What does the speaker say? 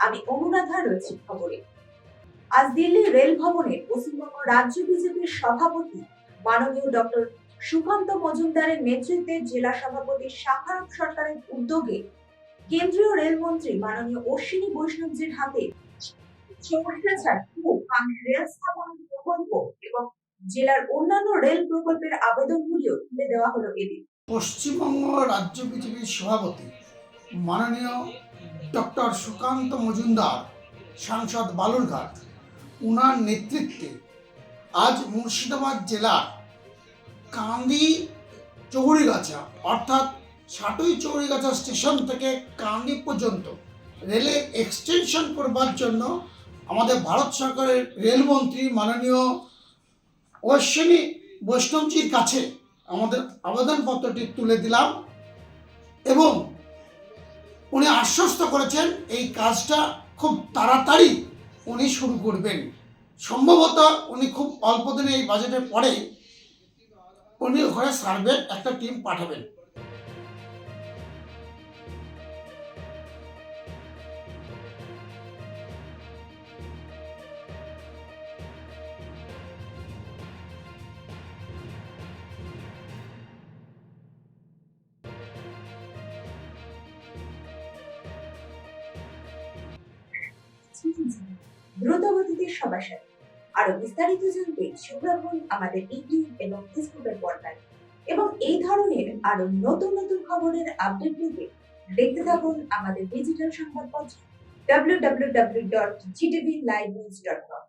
আমি অনুরাধা রয়েছি খবরে। আজ দিল্লি রেল ভবনে পশ্চিমবঙ্গ রাজ্য বিজেপির সভাপতি মাননীয় ডক্টর সুকান্ত মজুমদারের নেতৃত্বে জেলা সভাপতি শাখারাম সরকারের উদ্যোগে কেন্দ্রীয় রেলমন্ত্রী মাননীয় অশ্বিনী বৈষ্ণবজির হাতে রেল স্থাপন প্রকল্প এবং জেলার অন্যান্য রেল প্রকল্পের আবেদনগুলিও তুলে দেওয়া হলো এদিন। পশ্চিমবঙ্গ রাজ্য বিজেপির সভাপতি মাননীয় ডক্টর সুকান্ত মজুমদার, সাংসদ বালুরঘাট, উনার নেতৃত্বে আজ মুর্শিদাবাদ জেলার কান্দি চৌরিগাছা অর্থাৎ সাটুই চৌরিগাছা স্টেশন থেকে কান্দি পর্যন্ত রেলের এক্সটেনশন করবার জন্য আমাদের ভারত সরকারের রেলমন্ত্রী মাননীয় অশ্বিনী বৈষ্ণবজির কাছে আমাদের আবেদনপত্রটি তুলে দিলাম এবং উনি আশ্বস্ত করেছেন এই কাজটা খুব তাড়াতাড়ি উনি শুরু করবেন। সম্ভবত উনি খুব অল্প দিনে এই বাজেটের পরে উনি ওখানে সার্ভের একটা টিম পাঠাবেন। দ্রুতগতিতে সবার সাথে আরো বিস্তারিত জানতে চোখ রাখুন আমাদের ইউটিউব এবং ফেসবুকের পর্দায় এবং এই ধরনের আরো নতুন নতুন খবরের আপডেট পেতে দেখতে থাকুন আমাদের ডিজিটাল সংবাদপত্র www.gtvlivenews.com।